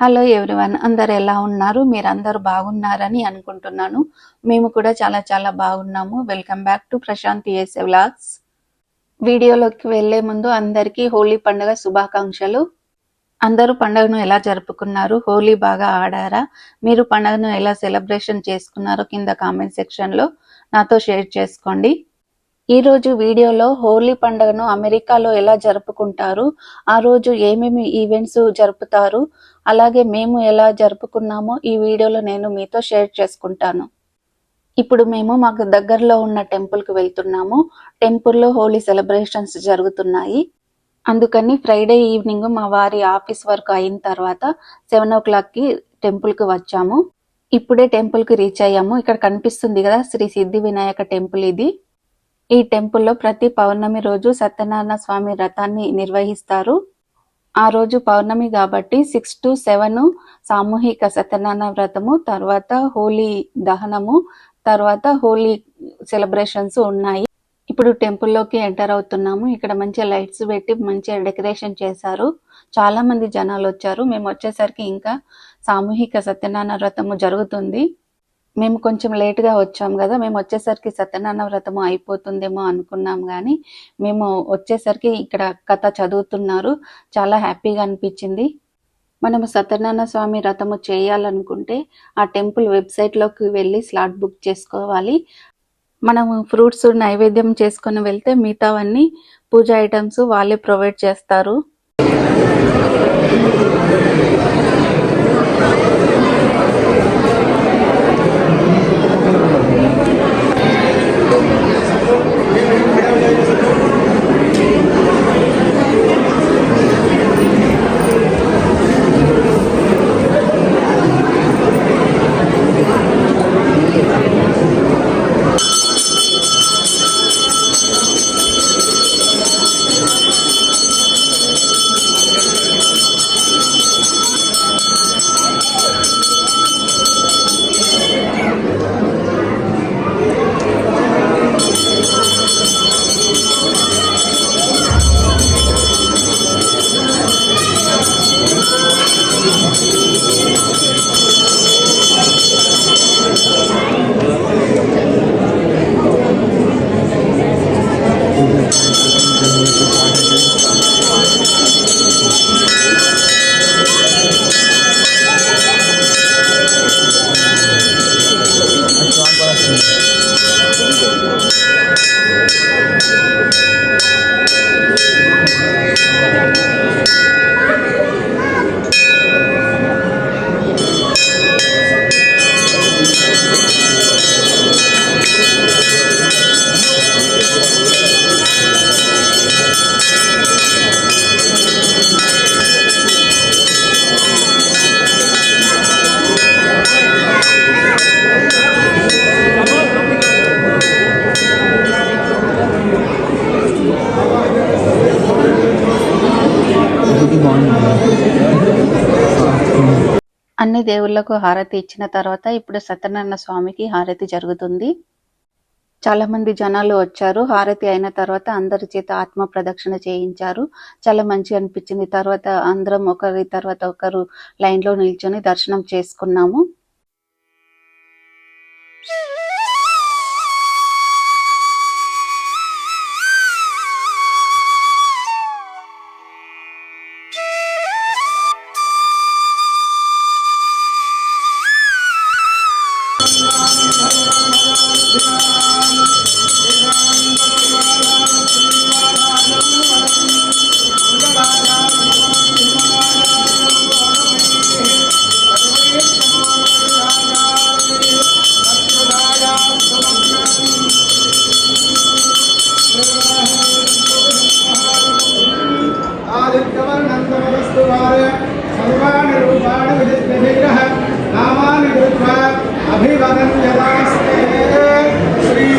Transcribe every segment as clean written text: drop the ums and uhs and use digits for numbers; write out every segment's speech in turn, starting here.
Hello everyone, అందరు ఎలా ఉన్నారు? మీరందరూ బాగున్నారని అనుకుంటున్నాను. మేము కూడా చాలా బాగున్నాము. వెల్కమ్ బ్యాక్ టు ప్రశాంత్ ఏసే వ్లాగ్స్. వీడియోలోకి వెళ్లే ముందు అందరికీ హోలీ పండుగ శుభాకాంక్షలు. అందరూ పండుగను ఎలా జరుపుకున్నారు? హోలీ బాగా ఆడారా? మీరు పండుగను ఎలా సెలబ్రేషన్ చేసుకున్నారో కింద కామెంట్ సెక్షన్లో నాతో షేర్ చేసుకోండి. ఈరోజు వీడియోలో హోలీ పండుగను అమెరికాలో ఎలా జరుపుకుంటారు, ఆ రోజు ఏమేమి ఈవెంట్స్ జరుపుతారు, అలాగే మేము ఎలా జరుపుకున్నామో ఈ వీడియోలో నేను మీతో షేర్ చేసుకుంటాను. ఇప్పుడు మేము మాకు దగ్గరలో ఉన్న టెంపుల్కి వెళ్తున్నాము. టెంపుల్లో హోలీ సెలబ్రేషన్స్ జరుగుతున్నాయి. అందుకని ఫ్రైడే ఈవినింగ్ మా వారి ఆఫీస్ వర్క్ అయిన తర్వాత 7 o'clockకి టెంపుల్కి వచ్చాము. ఇప్పుడే టెంపుల్కి రీచ్ అయ్యాము. ఇక్కడ కనిపిస్తుంది కదా, శ్రీ సిద్ధి వినాయక టెంపుల్ ఇది. ఈ టెంపుల్లో ప్రతి పౌర్ణమి రోజు సత్యనారాయణ స్వామి వ్రతాన్ని నిర్వహిస్తారు. ఆ రోజు పౌర్ణమి కాబట్టి 6 to 7 సామూహిక సత్యనారాయణ వ్రతము, తర్వాత హోలీ దహనము, తర్వాత హోలీ సెలబ్రేషన్స్ ఉన్నాయి. ఇప్పుడు టెంపుల్లోకి ఎంటర్ అవుతున్నాము. ఇక్కడ మంచిగా లైట్స్ పెట్టి మంచిగా డెకరేషన్ చేశారు. చాలా మంది జనాలు వచ్చారు. మేము వచ్చేసరికి ఇంకా సామూహిక సత్యనారాయణ వ్రతము జరుగుతుంది. మేము కొంచెం లేట్గా వచ్చాం కదా, మేము వచ్చేసరికి సత్యనారాయణ వ్రతము అయిపోతుందేమో అనుకున్నాం, కానీ మేము వచ్చేసరికి ఇక్కడ కథ చదువుతున్నారు. చాలా హ్యాపీగా అనిపించింది. మనము సత్యనారాయణ స్వామి వ్రతము చేయాలనుకుంటే ఆ టెంపుల్ వెబ్సైట్లోకి వెళ్ళి స్లాట్ బుక్ చేసుకోవాలి. మనము ఫ్రూట్స్ నైవేద్యం చేసుకొని వెళ్తే మిగతావన్నీ పూజ ఐటమ్స్ వాళ్ళే ప్రొవైడ్ చేస్తారు. అన్ని దేవుళ్లకు హారతి ఇచ్చిన తర్వాత ఇప్పుడు సత్యనారాయణ స్వామికి హారతి జరుగుతుంది. చాలా మంది జనాలు వచ్చారు. హారతి అయిన తర్వాత అందరి చేత ఆత్మ ప్రదక్షిణ చేయించారు. చాలా మంచిగా అనిపించింది. తర్వాత అందరం ఒకరి తర్వాత ఒకరు లైన్లో నిల్చొని దర్శనం చేసుకున్నాము. अभिवदन् यदास्ते श्री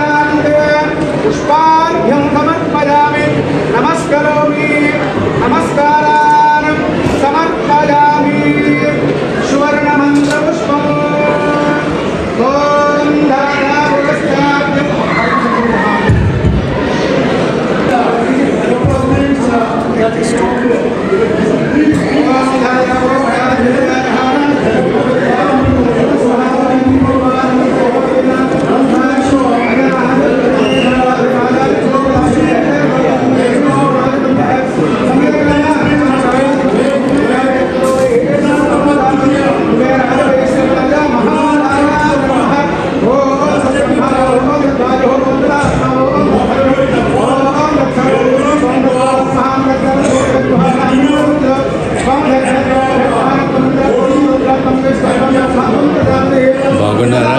सत्यनारायण पुष्पाभ्यं समर्पयामि नमस्करोमि नमस्कारान् समर्पयामि सुवर्णमन्त्रपुष्पम् ॐ धारापुरस्ताभ्यं బాగున్నారా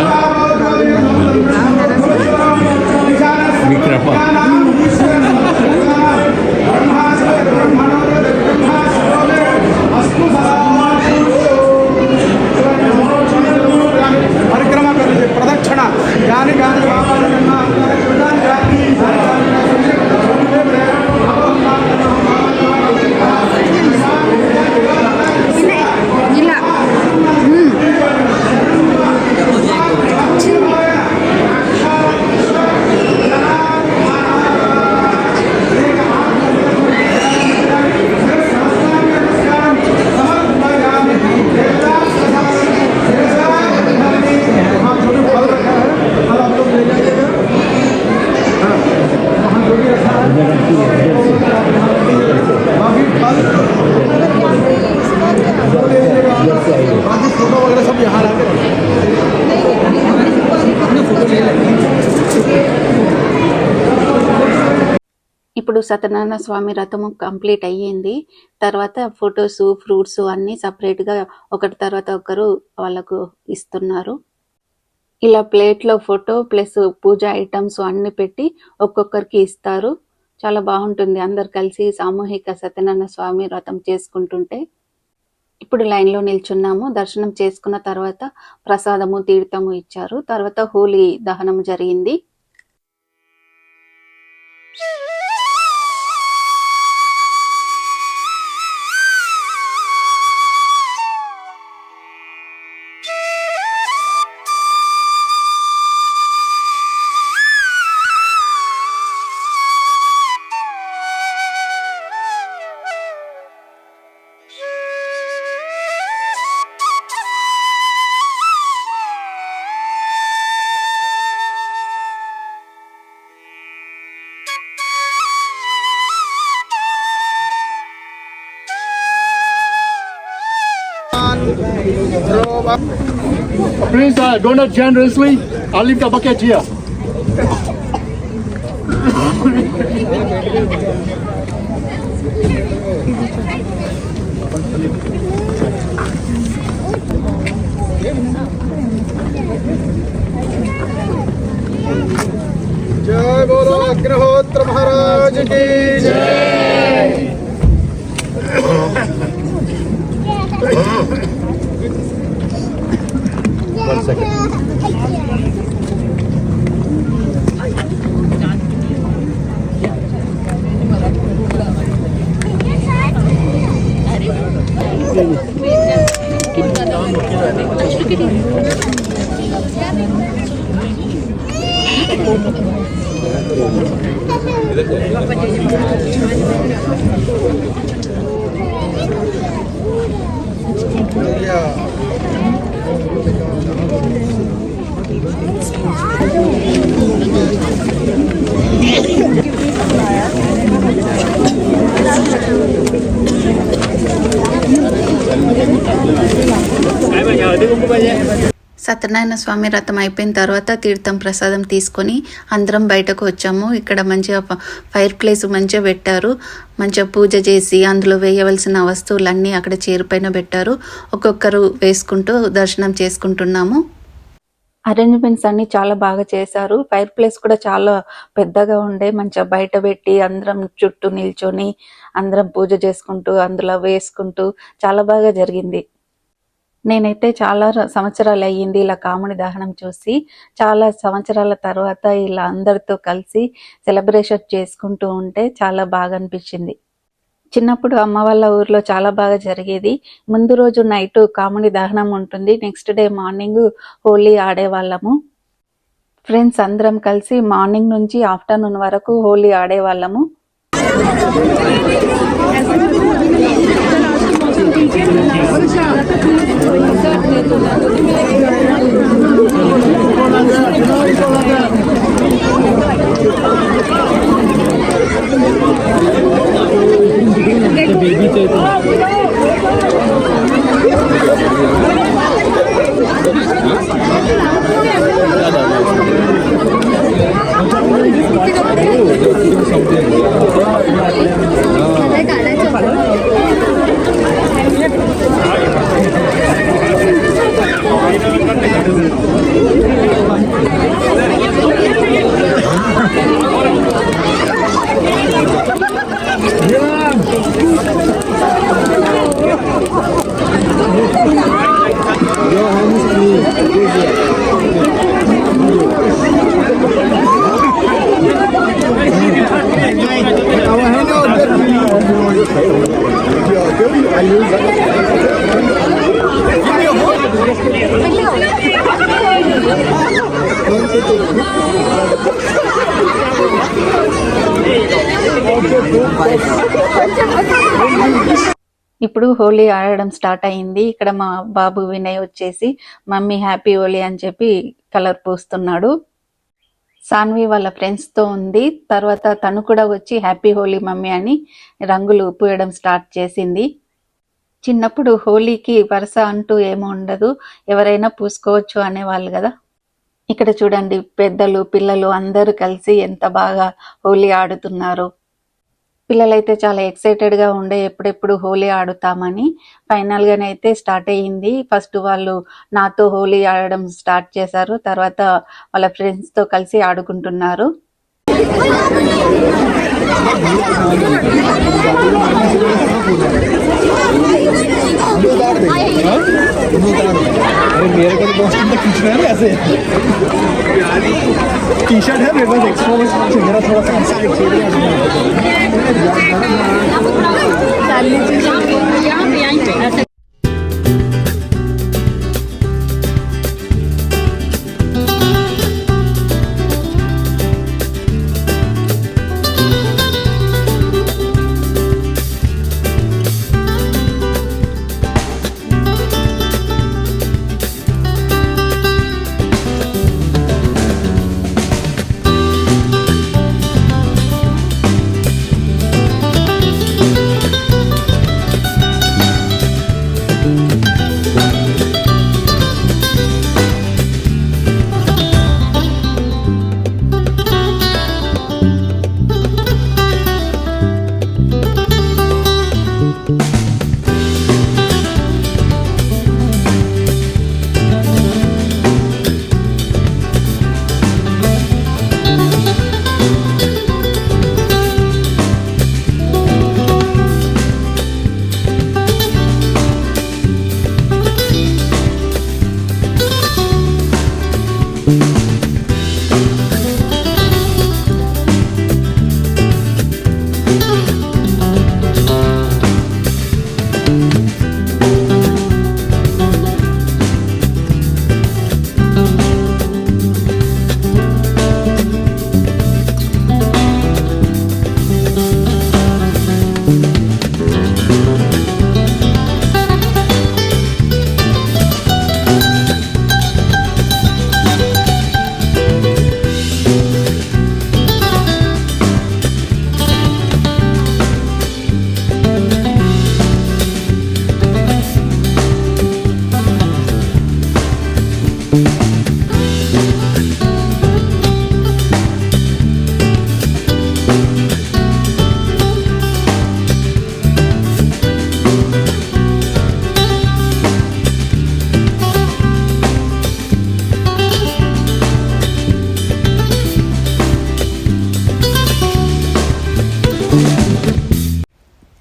మీ కృప పరిక్రమ ప్రదక్షిణ గాని గాని बाकी फोटो वगैरह सब यहाँ लाके ఇప్పుడు సత్యనారాయణ స్వామి రథము కంప్లీట్ అయ్యింది. తర్వాత ఫొటోస్, ఫ్రూట్స్ అన్నీ సపరేట్గా ఒకటి తర్వాత ఒకరు వాళ్ళకు ఇస్తున్నారు. ఇలా ప్లేట్లో ఫోటో ప్లస్ పూజ ఐటమ్స్ అన్ని పెట్టి ఒక్కొక్కరికి ఇస్తారు. చాలా బాగుంటుంది అందరు కలిసి సామూహిక సత్యనారాయణ స్వామి వ్రతం చేసుకుంటుంటే. ఇప్పుడు లైన్లో నిల్చున్నాము. దర్శనం చేసుకున్న తర్వాత ప్రసాదము, తీర్థము ఇచ్చారు. తర్వాత హోలీ దహనం జరిగింది. Please donate generously. I'll leave the bucket here. जय बोलो अग्निहोत्र महाराज की जय। One second. సత్యనారాయణ స్వామి వ్రతం అయిపోయిన తర్వాత తీర్థం ప్రసాదం తీసుకొని అందరం బయటకు వచ్చాము. ఇక్కడ మంచిగా ఫైర్ ప్లేస్ మంచిగా పెట్టారు. మంచిగా పూజ చేసి అందులో వేయవలసిన వస్తువులన్నీ అక్కడ చైర్ పైన పెట్టారు. ఒక్కొక్కరు వేసుకుంటూ దర్శనం చేసుకుంటున్నాము. అరేంజ్మెంట్స్ అన్ని చాలా బాగా చేశారు. ఫైర్ ప్లేస్ కూడా చాలా పెద్దగా ఉండే, మంచిగా బయట పెట్టి అందరం చుట్టూ నిల్చొని అందరం పూజ చేసుకుంటూ అందులో వేసుకుంటూ చాలా బాగా జరిగింది. నేనైతే చాలా సంవత్సరాలు అయ్యింది ఇలా కాముడి దహనం చూసి. చాలా సంవత్సరాల తర్వాత ఇలా అందరితో కలిసి సెలబ్రేషన్ చేసుకుంటూ ఉంటే చాలా బాగా అనిపించింది. చిన్నప్పుడు అమ్మ వాళ్ళ ఊర్లో చాలా బాగా జరిగేది. ముందు రోజు నైట్ కాముడి దహనం ఉంటుంది, నెక్స్ట్ డే మార్నింగ్ హోలీ ఆడేవాళ్ళము. ఫ్రెండ్స్ అందరం కలిసి మార్నింగ్ నుంచి ఆఫ్టర్నూన్ వరకు హోలీ ఆడేవాళ్ళము. ఇప్పుడు హోలీ ఆడడం స్టార్ట్ అయింది. ఇక్కడ మా బాబు వినయ్ వచ్చేసి మమ్మీ హ్యాపీ హోలీ అని చెప్పి కలర్ పూస్తున్నాడు. సాన్వి వాళ్ళ ఫ్రెండ్స్ తో ఉంది. తర్వాత తను కూడా వచ్చి హ్యాపీ హోలీ మమ్మీ అని రంగులు పూయడం స్టార్ట్ చేసింది. చిన్నప్పుడు హోలీకి వరుస అంటూ ఏమీ ఉండదు, ఎవరైనా పూసుకోవచ్చు అనేవాళ్ళు కదా. ఇక్కడ చూడండి, పెద్దలు పిల్లలు అందరూ కలిసి ఎంత బాగా హోలీ ఆడుతున్నారు. పిల్లలైతే చాలా ఎక్సైటెడ్ గా ఉండే ఎప్పుడెప్పుడు హోలీ ఆడుతామని. ఫైనల్ గానైతే స్టార్ట్ అయ్యింది. ఫస్ట్ వాళ్ళు నాతో హోలీ ఆడడం స్టార్ట్ చేశారు, తర్వాత వాళ్ళ ఫ్రెండ్స్ తో కలిసి ఆడుకుంటున్నారు. अरे मेरे को तो दोस्त ने खींचना है ऐसे टी शर्ट है मेरे पास एक्स्ट्रा में मेरा थोड़ा सा ऐसा एक्सपीरियंस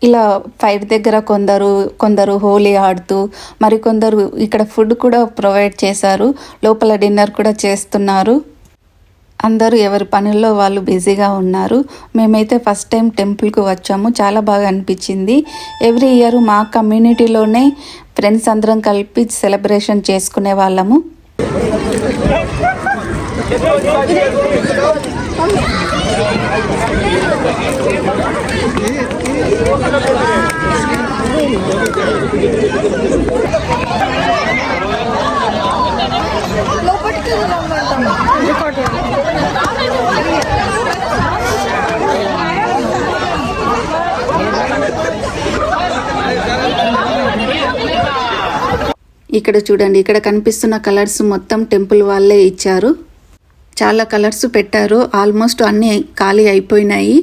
ఇలా ఫైర్ దగ్గర కొందరు హోలీ ఆడుతూ మరికొందరు ఇక్కడ ఫుడ్ కూడా ప్రొవైడ్ చేశారు. లోపల డిన్నర్ కూడా చేస్తున్నారు. అందరూ ఎవరి పనుల్లో వాళ్ళు బిజీగా ఉన్నారు. మేమైతే ఫస్ట్ టైం టెంపుల్కి వచ్చాము. చాలా బాగా అనిపించింది. ఎవ్రీ ఇయర్ మా కమ్యూనిటీలోనే ఫ్రెండ్స్ అందరం కలిపి సెలబ్రేషన్ చేసుకునే వాళ్ళము. ఇక్కడ చూడండి, ఇక్కడ కనిపిస్తున్న కలర్స్ మొత్తం టెంపుల్ వాళ్ళే ఇచ్చారు. చాలా కలర్స్ పెట్టారు. ఆల్మోస్ట్ అన్నీ ఖాళీ అయిపోయినాయి.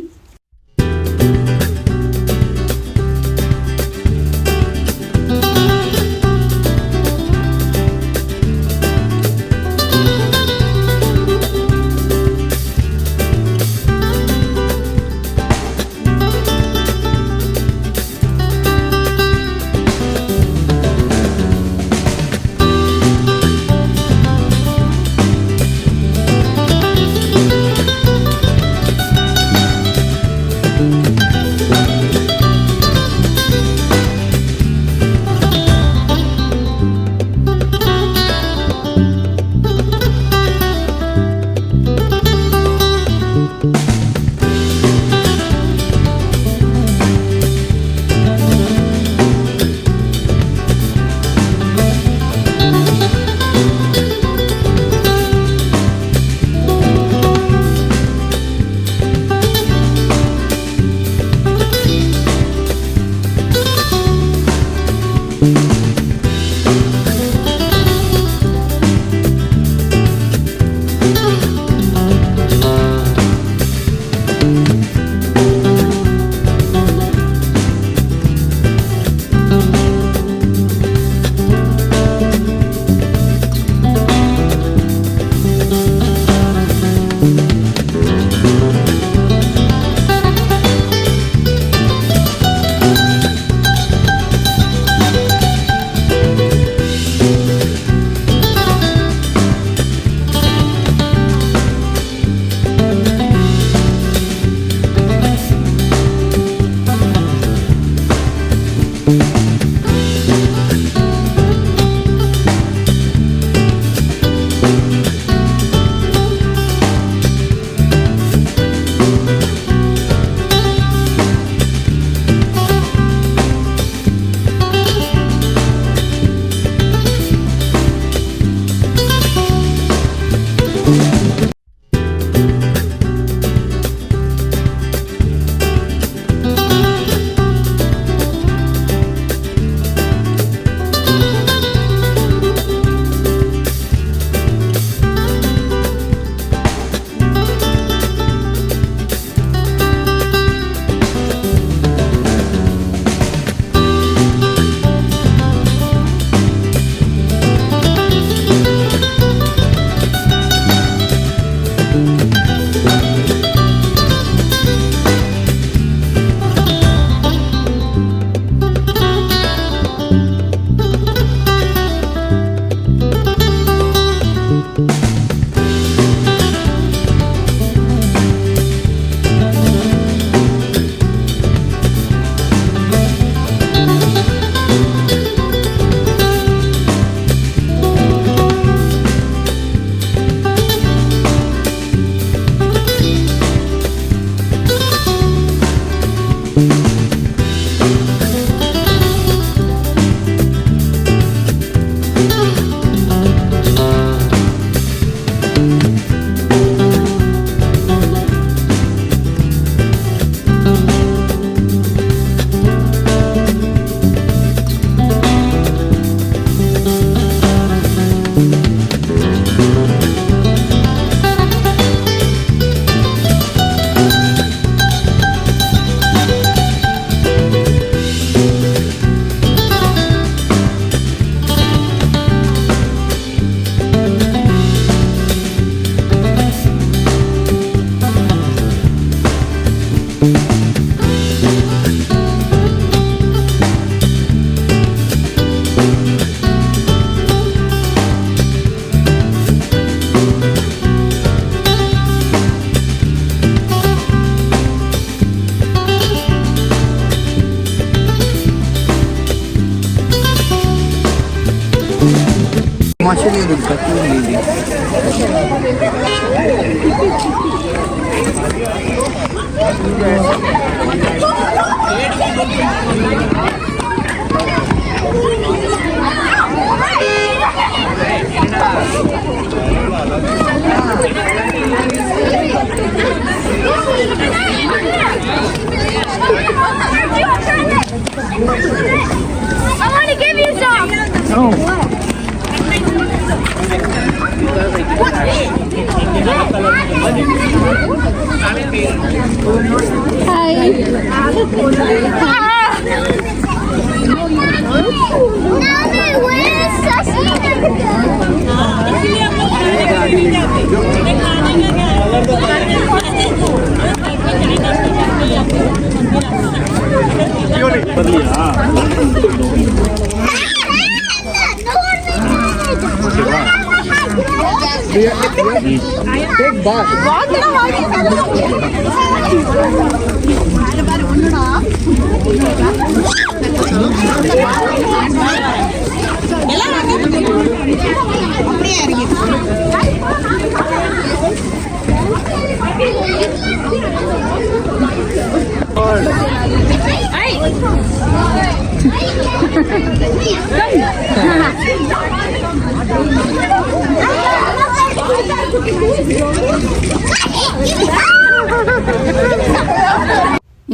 partially the cartoon lady. I want to give you some. Take back.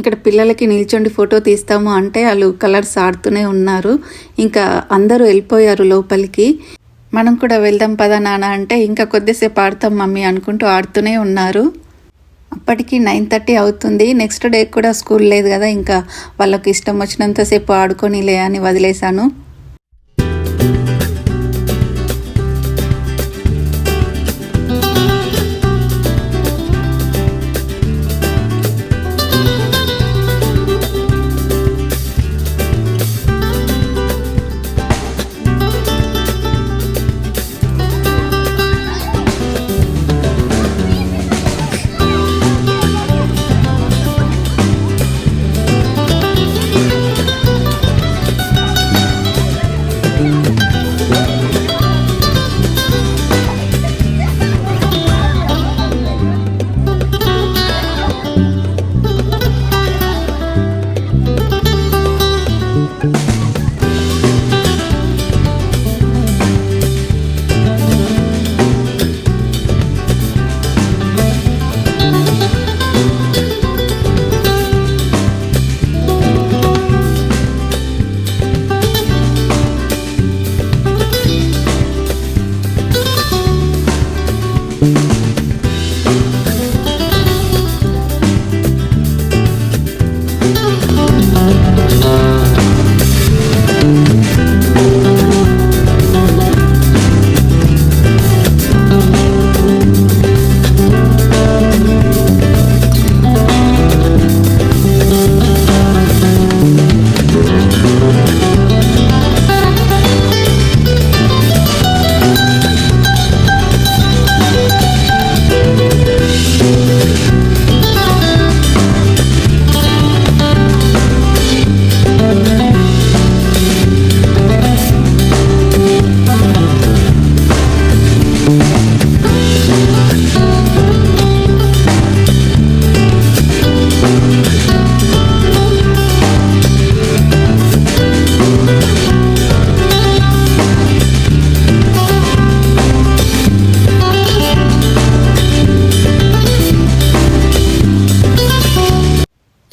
ఇక్కడ పిల్లలకి నిల్చొని ఫోటో తీస్తాము అంటే వాళ్ళు కలర్స్ ఆడుతూనే ఉన్నారు. ఇంకా అందరూ వెళ్ళిపోయారు లోపలికి. మనం కూడా వెళ్దాం పదా నాన్న అంటే ఇంకా కొద్దిసేపు ఆడతాం మమ్మీ అనుకుంటూ ఆడుతూనే ఉన్నారు. అప్పటికి 9:30 అవుతుంది. నెక్స్ట్ డే కూడా స్కూల్ లేదు కదా, ఇంకా వాళ్ళకి ఇష్టం వచ్చినంతసేపు ఆడుకొనిలే అని వదిలేశాను.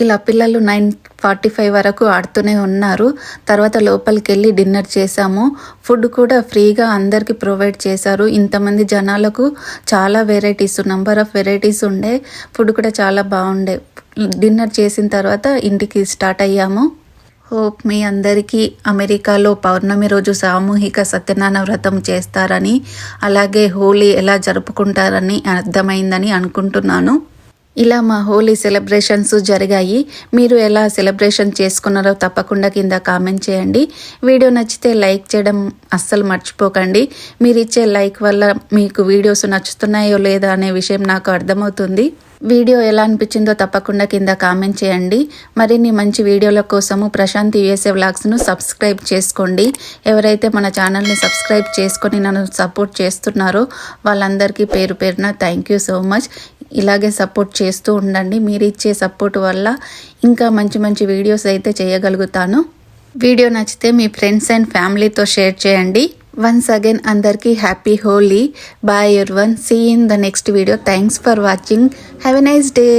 ఇలా పిల్లలు 9:45 వరకు ఆడుతూనే ఉన్నారు. తర్వాత లోపలికి వెళ్ళి డిన్నర్ చేసాము. ఫుడ్ కూడా ఫ్రీగా అందరికీ ప్రొవైడ్ చేశారు. ఇంతమంది జనాలకు చాలా వెరైటీస్, నంబర్ ఆఫ్ వెరైటీస్ ఉండే. ఫుడ్ కూడా చాలా బాగుండే. డిన్నర్ చేసిన తర్వాత ఇంటికి స్టార్ట్ అయ్యాము. హోప్ మీ అందరికీ అమెరికాలో పౌర్ణమి రోజు సామూహిక సత్యనారాయణ వ్రతం చేస్తారని, అలాగే హోలీ ఎలా జరుపుకుంటారని అర్థమైందని అనుకుంటున్నాను. ఇలా మా హోలీ సెలబ్రేషన్స్ జరిగాయి. మీరు ఎలా సెలబ్రేషన్ చేసుకున్నారో తప్పకుండా కింద కామెంట్ చేయండి. వీడియో నచ్చితే లైక్ చేయడం అస్సలు మర్చిపోకండి. మీరు ఇచ్చే లైక్ వల్ల మీకు వీడియోస్ నచ్చుతున్నాయో లేదా అనే విషయం నాకు అర్థమవుతుంది. వీడియో ఎలా అనిపించిందో తప్పకుండా కింద కామెంట్ చేయండి. మరిన్ని మంచి వీడియోల కోసము ప్రశాంత్ యూఎస్ఏ వ్లాగ్స్ను సబ్స్క్రైబ్ చేసుకోండి. ఎవరైతే మన ఛానల్ని సబ్స్క్రైబ్ చేసుకొని నన్ను సపోర్ట్ చేస్తున్నారో వాళ్ళందరికీ పేరు పేరున థ్యాంక్ యూ సో మచ్. ఇలాగే సపోర్ట్ చేస్తూ ఉండండి. మీరు ఇచ్చే సపోర్ట్ వల్ల ఇంకా మంచి మంచి వీడియోస్ అయితే చేయగలుగుతాను. వీడియో నచ్చితే మీ ఫ్రెండ్స్ అండ్ ఫ్యామిలీతో షేర్ చేయండి. వన్స్ అగైన్ అందరికీ happy Holi. Bye everyone. See in the next video. Thanks for watching. Have a nice day.